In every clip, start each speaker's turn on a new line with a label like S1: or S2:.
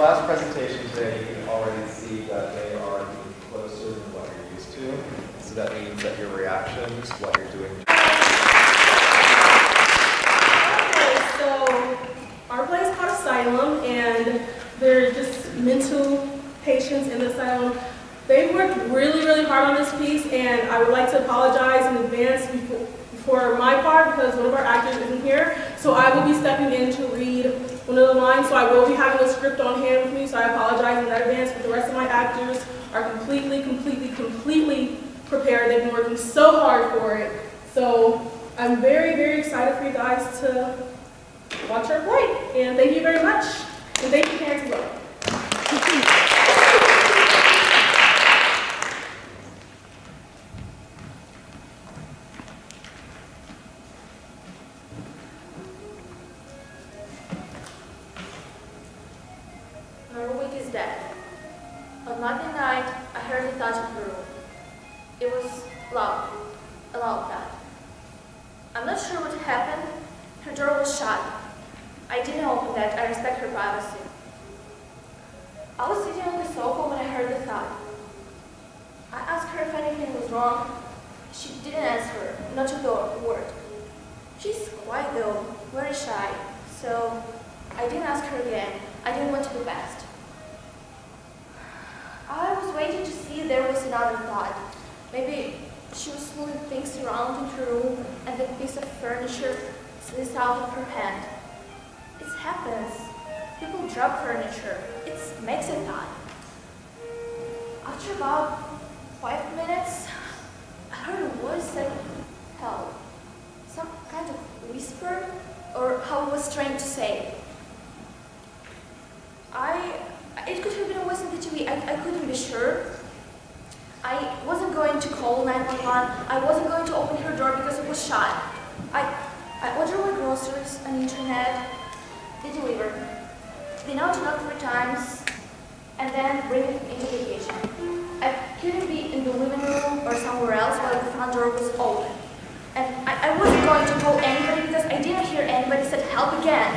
S1: last presentation today, you can already see that they are moving closer than what you're used to. So that means that your reactions, what you're doing.
S2: Okay, so our place is called Asylum, and they're just mental patients in the asylum. They've worked really, really hard on this piece, and I would like to apologize in advance for my part because one of our actors isn't here. So I will be stepping in to read one of the lines. So I will be having a script on hand with me, so I apologize in advance, but the rest of my actors are completely prepared. They've been working so hard for it. So I'm very, very excited for you guys to watch our play. And thank you very much. And thank you, parents, as well.
S3: On Monday night, I heard the thud in the room. It was loud, a loud thud. I'm not sure what happened. Her door was shut. I didn't open that. I respect her privacy. I was sitting on the sofa when I heard the thud. I asked her if anything was wrong. She didn't answer, not a word. She's quiet though, very shy, so I didn't ask her again. I didn't want to be best. I was waiting to see if there was another thought. Maybe she was moving things around in her room and the piece of furniture slipped out of her hand. It happens. People drop furniture. It makes a thought. After about 5 minutes, I heard a voice say, "Help." Some kind of whisper, or how it was trained to say. It could have been a voice in the TV. I couldn't be sure. I wasn't going to call 911. I wasn't going to open her door because it was shut. I ordered my groceries on the internet. They delivered. They now knock 3 times and then bring it into the kitchen. I couldn't be in the living room or somewhere else while the front door was open. And I wasn't going to call anybody because I didn't hear anybody say help again.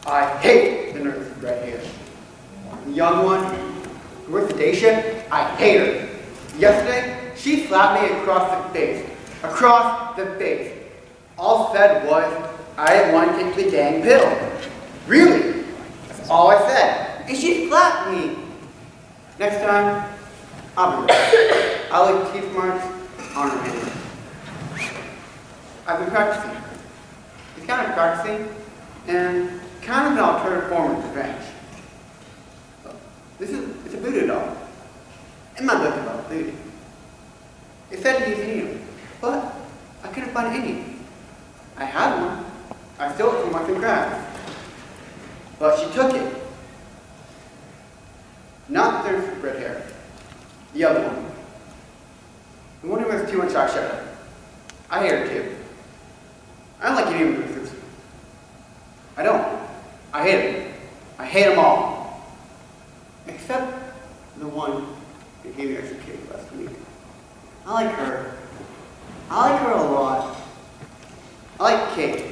S4: I hate the nurse right here. The young one, with sedation, I hate her. Yesterday, she slapped me across the face. Across the face. All said was, I didn't want to take the dang pill. Really? That's all I said. And she slapped me. Next time, I'll be ready. I'll leave teeth marks on her hand. I've been practicing. It's kind of practicing, and kind of an alternative form of revenge. It's a voodoo doll. In my book about voodoo. It said to use any, but I couldn't find any. I had one. I stole it from my grass. But she took it. Not the third red hair. The other one. The one who has too much eyeshadow. I hate her too. I don't like any of them. I don't. I hate them. I hate them all. Except the one that gave me extra cake last week. I like her. I like her a lot. I like cake.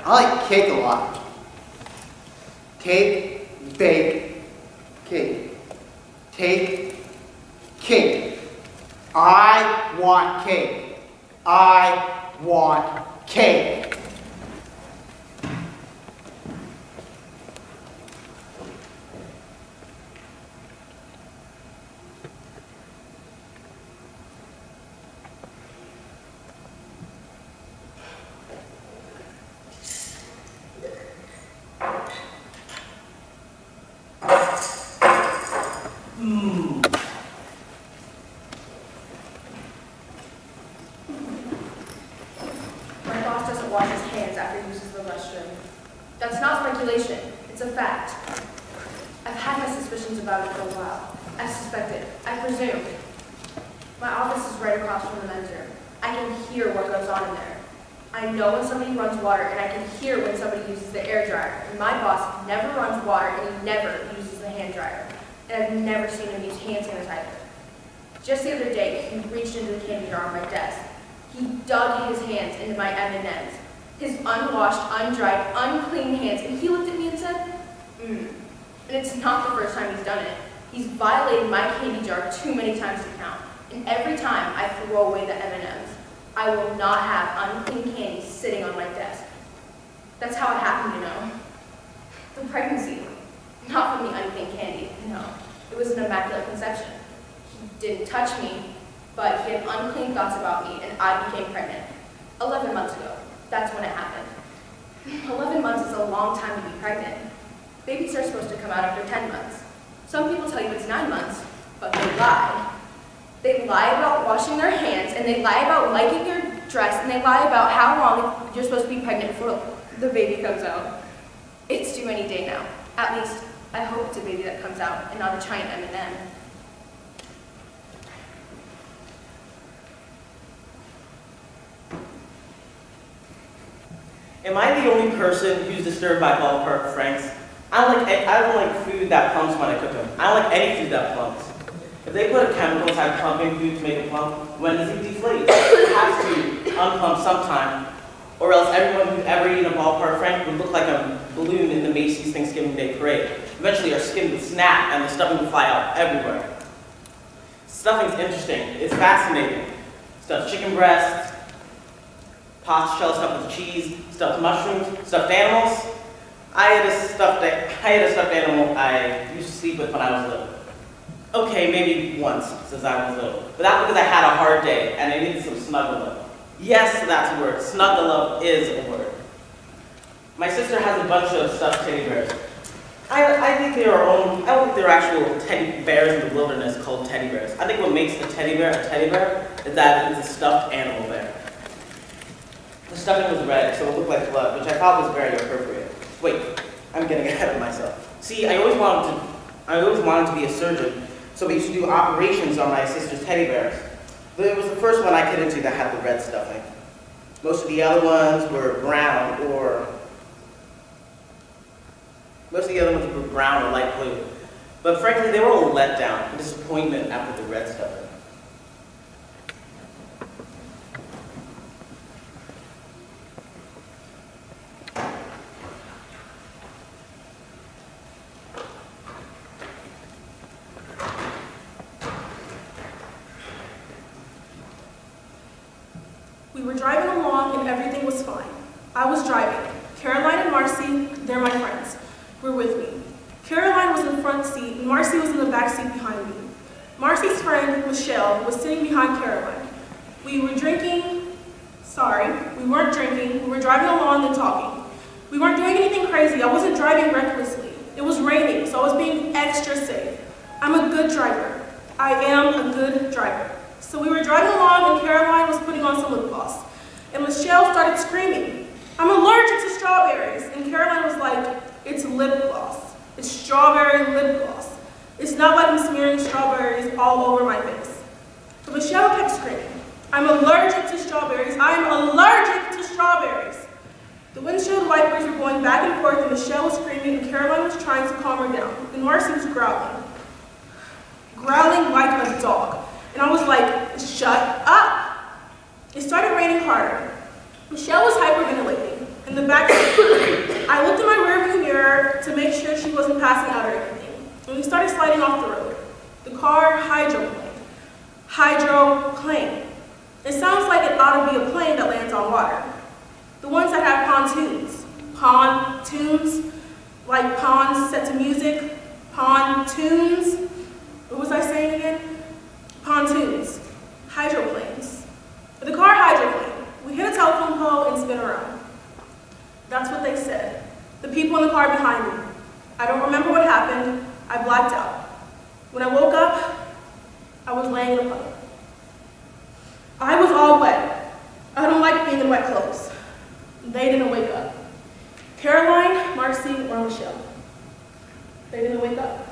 S4: I like cake a lot. Take, bake, cake. Take, cake. I want cake. I want cake.
S3: My boss doesn't wash his hands after he uses the restroom. That's not speculation. It's a fact. I've had my suspicions about it for a while. I suspected. I presumed. My office is right across from the men's room. I can hear what goes on in there. I know when somebody runs water, and I can hear when somebody uses the air dryer. And my boss never runs water, and he never uses the hand dryer. and I've never seen him use hand sanitizer. Just the other day, he reached into the candy jar on my desk. He dug his hands into my M&Ms, his unwashed, undried, unclean hands, and he looked at me and said, And it's not the first time he's done it. He's violated my candy jar too many times to count, and every time I throw away the M&Ms, I will not have unclean candy sitting on my desk. That's how it happened, you know. The pregnancy, not from the unclean candy, no. It was an immaculate conception. He didn't touch me, but he had unclean thoughts about me, and I became pregnant. 11 months ago, that's when it happened. 11 months is a long time to be pregnant. Babies are supposed to come out after 10 months. Some people tell you it's 9 months, but they lie. They lie about washing their hands, and they lie about liking your dress, and they lie about how long you're supposed to be pregnant before the baby comes out. It's due any day now. At least, I hope it's a baby that comes out, and not a giant M&M.
S5: Am I the only person who's disturbed by ballpark franks? I don't like food that plumps when I cook them. I don't like any food that plumps. If they put a chemical inside plumping food to make it plump, when does it deflate? It has to unplump sometime, or else everyone who's ever eaten a ballpark frank would look like a balloon in the Macy's Thanksgiving Day Parade. Eventually our skin would snap and the stuffing would fly out everywhere. Stuffing's interesting. It's fascinating. Stuffed chicken breasts, pasta shells stuffed with cheese, stuffed mushrooms, stuffed animals. I had a stuffed animal I used to sleep with when I was little. Okay, maybe once since I was little. But that's because I had a hard day and I needed some snuggle-up. Yes, that's a word. Snuggle-up is a word. My sister has a bunch of stuffed teddy bears. I think they are I don't think they're actual teddy bears in the wilderness called teddy bears. I think what makes a teddy bear is that it's a stuffed animal bear. The stuffing was red, so it looked like blood, which I thought was very appropriate. Wait, I'm getting ahead of myself. See, I always wanted to be a surgeon, so we used to do operations on my sister's teddy bears. But it was the first one I get into that had the red stuffing. Most of the other ones were brown or light blue. But frankly, they were all a letdown, a disappointment after the red stuffing.
S2: We were driving along and everything was fine. I was driving. Caroline and Marcy, they're my friends, were with me. Caroline was in the front seat and Marcy was in the back seat behind me. Marcy's friend, Michelle, was sitting behind Caroline. We weren't drinking, we were driving along and talking. We weren't doing anything crazy, I wasn't driving recklessly. It was raining, so I was being extra safe. I'm a good driver. I am a good driver. So we were driving along and Caroline was putting on some lip gloss. And Michelle started screaming, "I'm allergic to strawberries." And Caroline was like, "It's lip gloss. It's strawberry lip gloss. It's not like I'm smearing strawberries all over my face." But Michelle kept screaming, "I'm allergic to strawberries. I'm allergic to strawberries." The windshield wipers were going back and forth and Michelle was screaming and Caroline was trying to calm her down. And Marcy was growling like a dog. And I was like, "Shut up." It started raining harder. Michelle was hyperventilating in the back seat. I looked in my rearview mirror to make sure she wasn't passing out or anything. And we started sliding off the road. The car hydroplaned. Hydroplane. It sounds like it ought to be a plane that lands on water. The ones that have pontoons. Pontoons, like pawns set to music. Pontoons. What was I saying again? Pontoons. Hydroplanes. The car hydroplaned. We hit a telephone pole and spin around. That's what they said. The people in the car behind me. I don't remember what happened. I blacked out. When I woke up, I was laying in a puddle. I was all wet. I don't like being in wet clothes. They didn't wake up. Caroline, Marcy, or Michelle. They didn't wake up.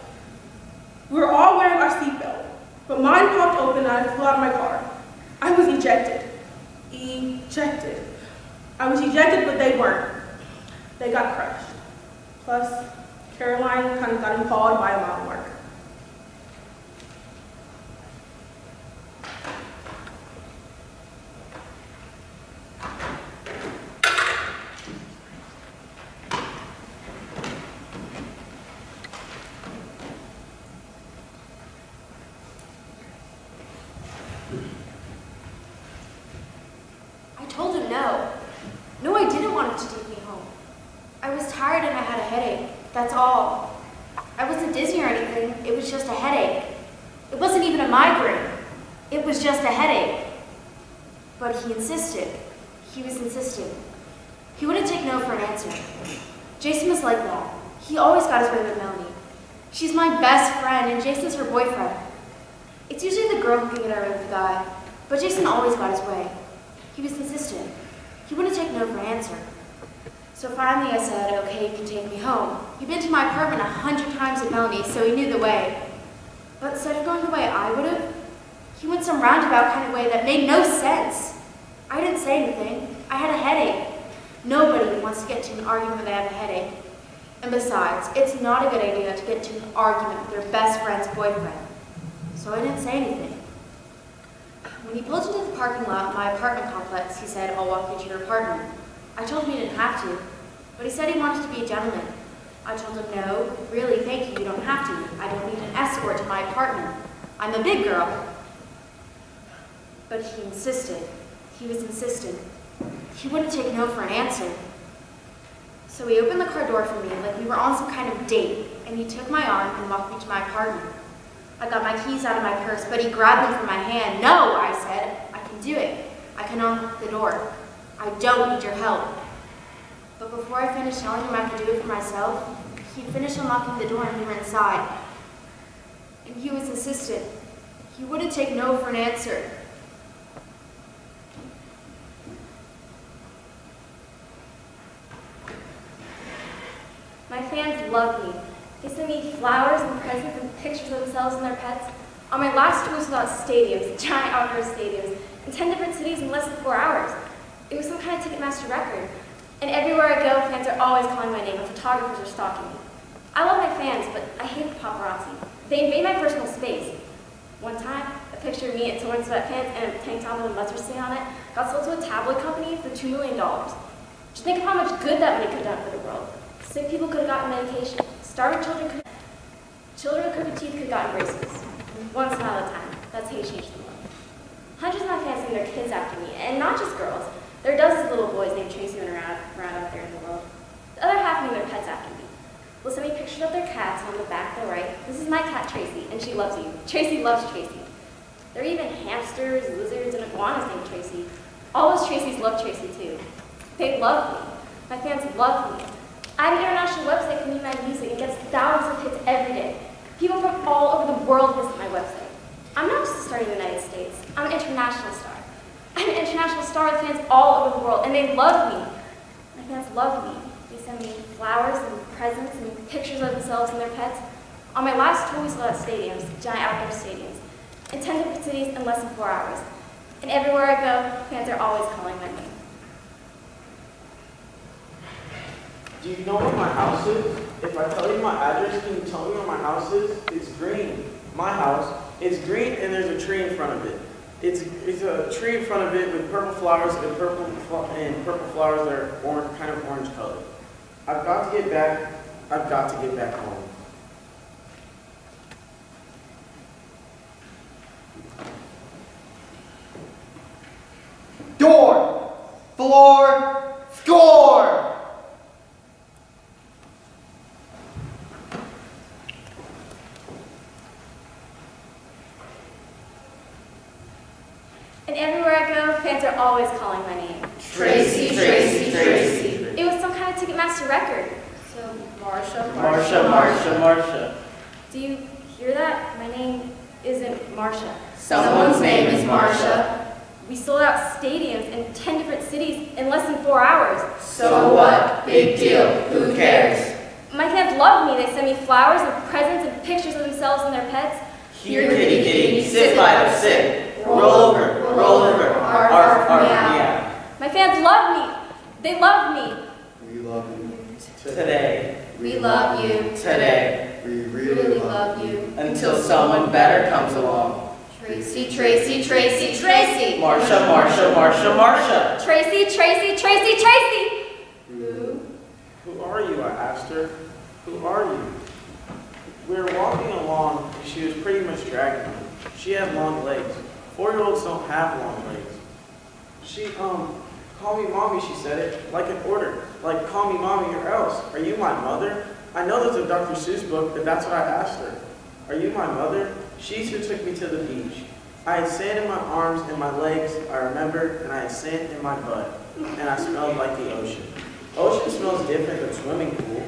S2: We were all wearing our seatbelt, but mine popped open and I flew out of my car. I was ejected. Ejected. I was ejected, but they weren't. They got crushed. Plus, Caroline kind of got impaled by a mile marker.
S6: That's all. I wasn't dizzy or anything. It was just a headache. It wasn't even a migraine. It was just a headache. But he insisted. He was insistent. He wouldn't take no for an answer. Jason was like that. He always got his way with Melanie. She's my best friend, and Jason's her boyfriend. It's usually the girl who can get her way with the guy, but Jason always got his way. He was insistent. He wouldn't take no for an answer. So finally I said, okay, you can take me home. He'd been to my apartment 100 times with Melanie, so he knew the way. But instead of going the way I would have, he went some roundabout kind of way that made no sense. I didn't say anything. I had a headache. Nobody wants to get into an argument when they have a headache. And besides, it's not a good idea to get into an argument with your best friend's boyfriend. So I didn't say anything. When he pulled into the parking lot of my apartment complex, he said, I'll walk you to your apartment. I told him he didn't have to, but he said he wanted to be a gentleman. I told him, no, really, thank you, you don't have to. I don't need an escort to my apartment. I'm a big girl. But he insisted. He was insistent. He wouldn't take no for an answer. So he opened the car door for me like we were on some kind of date, and he took my arm and walked me to my apartment. I got my keys out of my purse, but he grabbed them from my hand. No, I said, I can do it. I can unlock the door. I don't need your help. But before I finished telling him I could do it for myself, he finished unlocking the door and we were inside. And he was insistent. He wouldn't take no for an answer. My fans love me. They send me flowers and presents and pictures of themselves and their pets. On my last tour was about stadiums, giant outdoor stadiums, in 10 different cities in less than 4 hours. It was some kind of Ticketmaster record. And everywhere I go, fans are always calling my name and photographers are stalking me. I love my fans, but I hate the paparazzi. They invade my personal space. One time, a picture of me in torn sweatpants and a tank top with a mustard stain on it got sold to a tabloid company for $2 million. Just think of how much good that money could have done for the world. Sick people could have gotten medication. Starving children with crooked teeth could have gotten braces. One smile at a time. That's how you change the world. Hundreds of my fans name their kids after me, and not just girls. There are dozens of little boys named Tracy running around out there in the world. The other half name their pets after me. They'll send me pictures of their cats, and on the back they'll write, this is my cat Tracy, and she loves you. Tracy loves Tracy. There are even hamsters, lizards, and iguanas named Tracy. All those Tracys love Tracy too. They love me. My fans love me. I have an international website for me and my music. It gets thousands of hits every day. People from all over the world visit my website. I'm not just a star in the United States. I'm an international star. I'm an international star with fans all over the world, and they love me. My fans love me. They send me flowers and presents and pictures of themselves and their pets. On my last tour, we sold out stadiums, giant outdoor stadiums, in 10 different cities in less than 4 hours. And everywhere I go, fans are always calling my name.
S5: Do you know where my house is? If I tell you my address, can you tell me where my house is? It's green. My house. It's green and there's a tree in front of it. It's a tree in front of it with purple flowers and purple flowers that are kind of orange colored. I've got to get back home.
S4: Door, floor, score!
S2: And everywhere I go, fans are always calling my name.
S6: Tracy, Tracy, Tracy.
S2: It was some kind of Ticketmaster record. So,
S5: Marsha.
S2: Do you hear that? My name isn't Marsha.
S6: Someone's name is Marsha.
S2: We sold out stadiums in 10 different cities in less than 4 hours.
S6: So what? Big deal. Who cares?
S2: My fans love me. They send me flowers and presents and pictures of themselves and their pets.
S5: Here, kitty, kitty, sit, Fido, sit. Roll over, arf, yeah.
S2: My fans love me. They love me.
S4: We love you.
S5: Today.
S6: We love you.
S5: Today.
S4: We
S6: Really love you.
S5: Until someone better comes along.
S6: Tracy, Tracy, Tracy, Tracy.
S5: Marsha.
S2: Tracy.
S5: Who are you? I asked her. Who are you? We were walking along and she was pretty much dragging me. She had long legs. 4-year-olds don't have long legs. She, call me mommy, she said it, like an order. Like, call me mommy or else. Are you my mother? I know there's a Dr. Seuss book, but that's what I asked her. Are you my mother? She's who took me to the beach. I had sand in my arms and my legs, I remember, and I had sand in my butt, and I smelled like the ocean. Ocean smells different than swimming pool.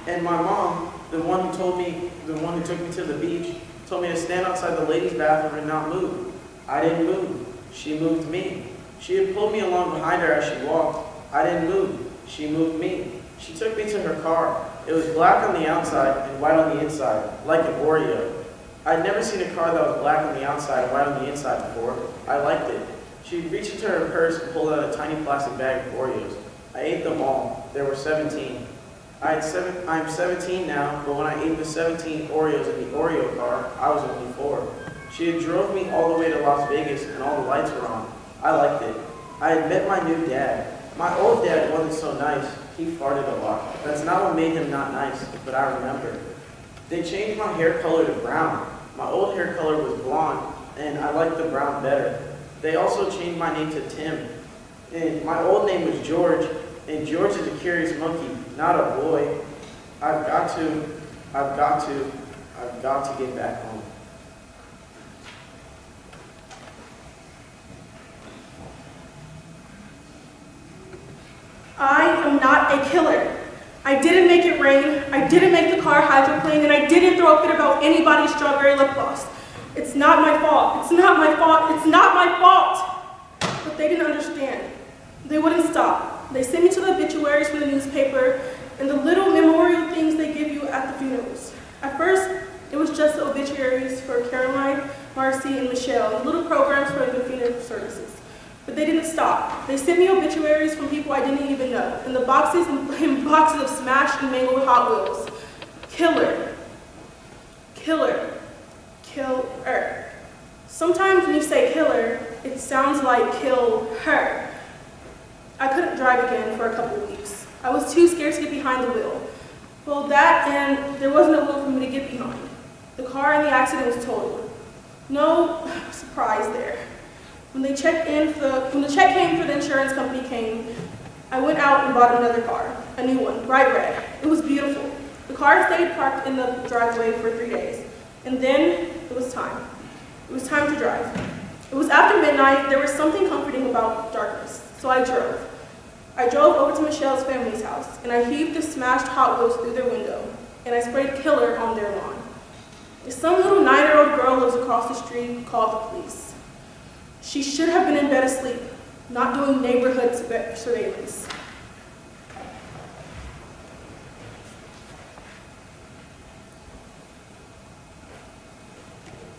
S5: And my mom, the one who took me to the beach, told me to stand outside the ladies' bathroom and not move. I didn't move. She moved me. She had pulled me along behind her as she walked. I didn't move. She moved me. She took me to her car. It was black on the outside and white on the inside, like an Oreo. I'd never seen a car that was black on the outside and white on the inside before. I liked it. She reached into her purse and pulled out a tiny plastic bag of Oreos. I ate them all. There were 17. I'm 17 now, but when I ate the 17 Oreos in the Oreo car, I was only 4. She had drove me all the way to Las Vegas and all the lights were on. I liked it. I had met my new dad. My old dad wasn't so nice. He farted a lot. That's not what made him not nice, but I remember. They changed my hair color to brown. My old hair color was blonde, and I liked the brown better. They also changed my name to Tim. And my old name was George, and George is a curious monkey, not a boy. I've got to get back home.
S2: I am not a killer. I didn't make it rain, I didn't make the car hydroplane, and I didn't throw a fit about anybody's strawberry lip gloss. It's not my fault, it's not my fault, it's not my fault! But they didn't understand. They wouldn't stop. They sent me to the obituaries from the newspaper and the little memorial things they give you at the funerals. At first, it was just the obituaries for Caroline, Marcy, and Michelle, the little programs for the funeral services. But they didn't stop. They sent me obituaries from people I didn't even know, in the boxes and boxes of smashed and mangled Hot Wheels. Killer. Killer. Killer. Sometimes when you say killer, it sounds like kill her. I couldn't drive again for a couple of weeks. I was too scared to get behind the wheel. Well, that and there wasn't a wheel for me to get behind. The car in the accident was totaled. No surprise there. When the check came for the insurance company came, I went out and bought another car, a new one, bright red. It was beautiful. The car stayed parked in the driveway for 3 days. And then it was time. It was time to drive. It was after midnight. There was something comforting about darkness, so I drove. I drove over to Michelle's family's house, and I heaved the smashed Hot Wheels through their window, and I sprayed killer on their lawn. Some little 9-year-old girl lives across the street called the police. She should have been in bed asleep, not doing neighborhood surveillance.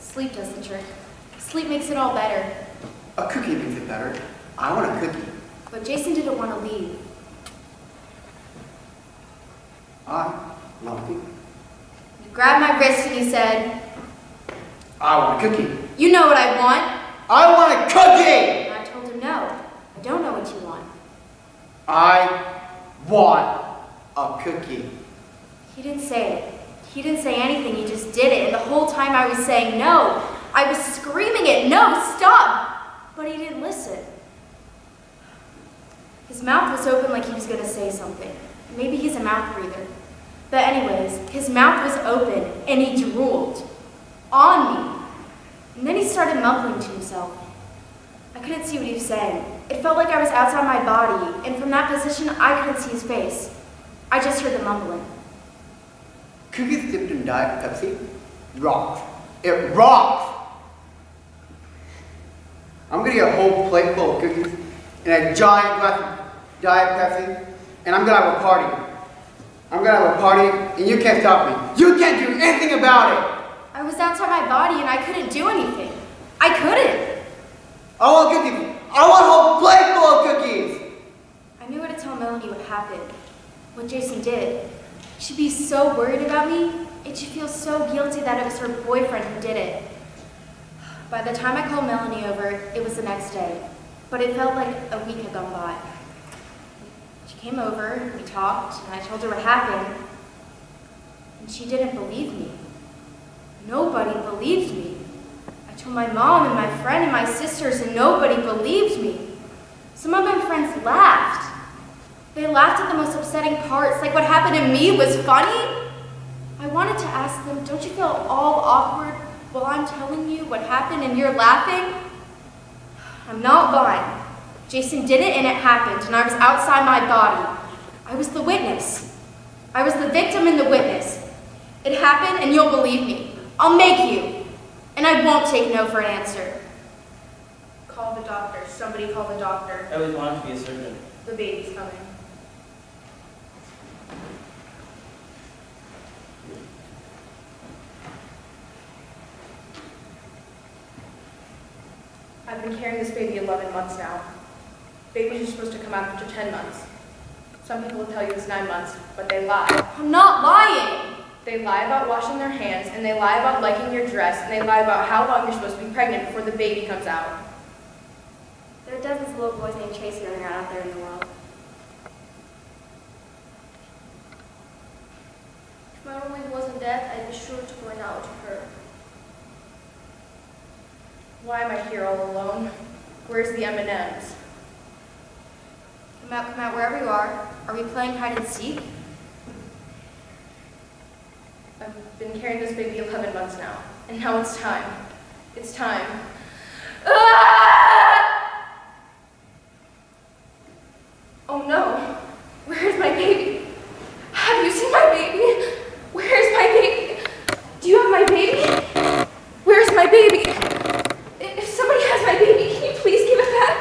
S6: Sleep does the trick. Sleep makes it all better.
S4: A cookie makes it better. I want a cookie.
S6: But Jason didn't want to leave.
S4: I want a cookie.
S6: He grabbed my wrist and he said,
S4: I want a cookie.
S6: "You know what I want."
S4: I want a cookie!
S6: And I told him, "No, I don't know what you want."
S4: I want a cookie.
S6: He didn't say it. He didn't say anything, he just did it. And the whole time I was saying no. I was screaming it, "No, stop!" But he didn't listen. His mouth was open like he was going to say something. Maybe he's a mouth breather. But anyways, his mouth was open and he drooled on me. And then he started mumbling to himself. I couldn't see what he was saying. It felt like I was outside my body, and from that position, I couldn't see his face. I just heard the mumbling.
S4: Cookies dipped in Diet Pepsi rocks. It rocks! I'm gonna get a whole plate full of cookies and a giant glass of Diet Pepsi, and I'm gonna have a party. I'm gonna have a party, and you can't stop me. You can't do anything about it!
S6: I was outside my body and I couldn't do anything. I couldn't.
S4: I want cookies! I want a whole plate full of cookies!
S6: I knew how to tell Melanie what happened, what Jason did. She'd be so worried about me, and she'd feel so guilty that it was her boyfriend who did it. By the time I called Melanie over, it was the next day, but it felt like a week had gone by. She came over, we talked, and I told her what happened, and she didn't believe me. Nobody believed me. I told my mom and my friend and my sisters, and nobody believed me. Some of my friends laughed. They laughed at the most upsetting parts, like what happened to me was funny. I wanted to ask them, don't you feel all awkward while I'm telling you what happened and you're laughing? I'm not lying. Jason did it and it happened, and I was outside my body. I was the witness. I was the victim and the witness. It happened and you'll believe me. I'll make you. And I won't take no for an answer.
S2: Call the doctor. Somebody call the doctor.
S5: I always wanted to be a surgeon.
S2: The baby's coming. I've been carrying this baby 11 months now. Babies are supposed to come out after 10 months. Some people will tell you it's 9 months, but they lie.
S6: I'm not lying.
S2: They lie about washing their hands, and they lie about liking your dress, and they lie about how long you're supposed to be pregnant before the baby comes out.
S6: There are dozens of little boys named Tracy running around out there in the world.
S3: If my roommate wasn't dead, I'd be sure to point out to her.
S2: Why am I here all alone? Where's the M&Ms?
S6: Come out wherever you are. Are we playing hide and seek?
S2: I've been carrying this baby 11 months now, and now it's time. It's time. Oh no! Where's my baby? Have you seen my baby? Where's my baby? Do you have my baby? Where's my baby? If somebody has my baby, can you please give it back?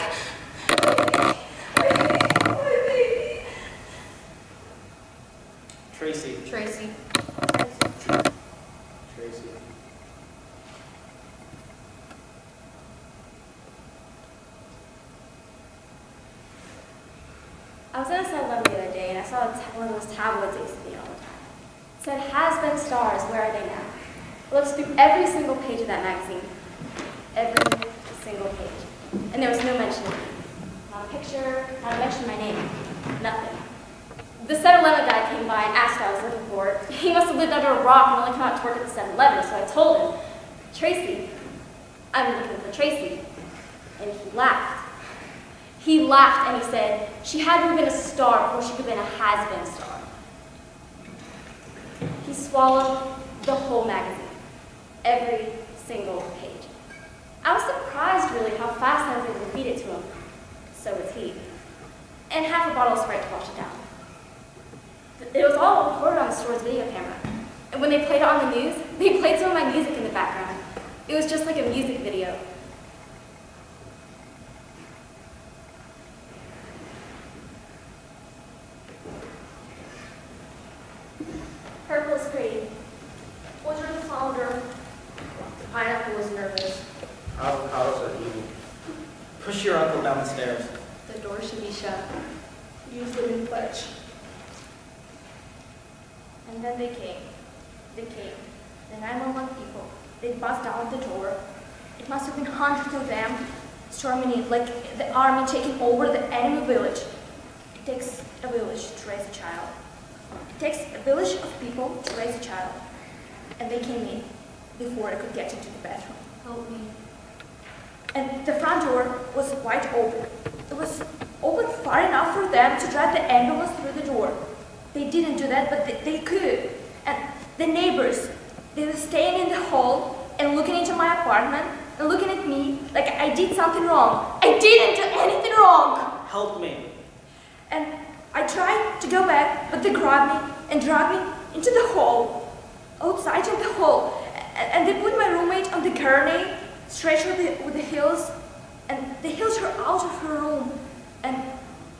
S2: My baby.
S5: Tracy.
S6: Tracy.
S5: Tracy.
S6: I was in a 7-Eleven the other day and I saw one of those tablets I used to be all the time. It said, has-been stars, where are they now? I looked through every single page of that magazine. Every single page. And there was no mention of me. Not a picture, not a mention of my name. Nothing. The 7-Eleven guy came by and asked what I was looking for. He must have lived under a rock and only come out to work at the 7-Eleven, so I told him, Tracy, I'm looking for Tracy. And he laughed. He laughed and he said, she had to have been a star before she could have been a has-been star. He swallowed the whole magazine. Every single page. I was surprised, really, how fast I was able to feed it to him. So was he. And half a bottle of Sprite to wash it down. It was all recorded on the store's video camera. And when they played it on the news, they played some of my music in the background. It was just like a music video.
S3: Purple is pretty. What are the founder?
S2: Pineapple was nervous.
S5: Avocados are evil. Push your uncle down the stairs.
S2: The door should be shut. Use the new pledge.
S3: And then they came. They came. The 911 people. They bust down the door. It must have been hundreds of them storming it like the army taking over the enemy village. It takes a village to raise a child. It takes a village of people to raise a child. And they came in before I could get into the bathroom.
S6: Help me.
S3: And the front door was wide open. It was open far enough for them to drive the ambulance through the door. They didn't do that, but they could. And the neighbors, they were staying in the hall and looking into my apartment and looking at me like I did something wrong. I didn't do anything wrong.
S5: Help me.
S3: And I tried to go back, but they grabbed me and dragged me into the hall, outside in the hall. And they put my roommate on the gurney, stretched with the heels, and they heeled her out of her room. And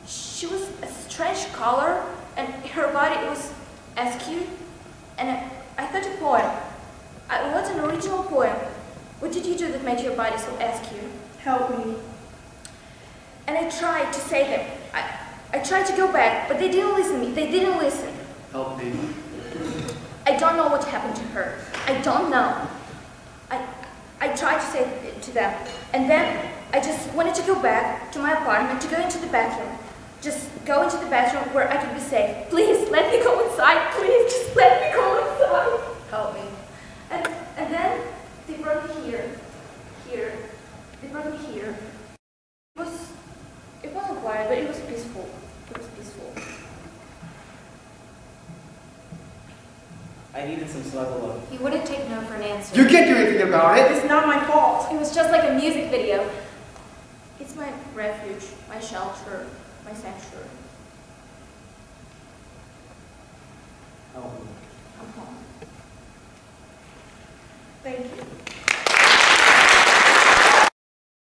S3: she was a strange color, and her body was askew. And I thought a poem. I wrote an original poem. What did you do that made your body so askew?
S2: Help me.
S3: And I tried to say them. I tried to go back, but they didn't listen to me. They didn't listen.
S4: Help me.
S3: I don't know what happened to her. I don't know. I tried to say it to them. And then I just wanted to go back to my apartment, to go into the bathroom. Just go into the bathroom where I could be safe. Please, let me go inside. Please, just let me go inside.
S2: Help me.
S3: And then they brought me here. They brought me here. It wasn't quiet, but it was peaceful. It was peaceful.
S5: I needed some snuggle love.
S6: He wouldn't take no for an answer.
S4: You can't do anything about it.
S2: It's not my fault.
S6: It was just like a music video.
S3: It's my refuge, my shelter, my sanctuary.
S5: Oh.
S3: I'm home.
S2: Thank you.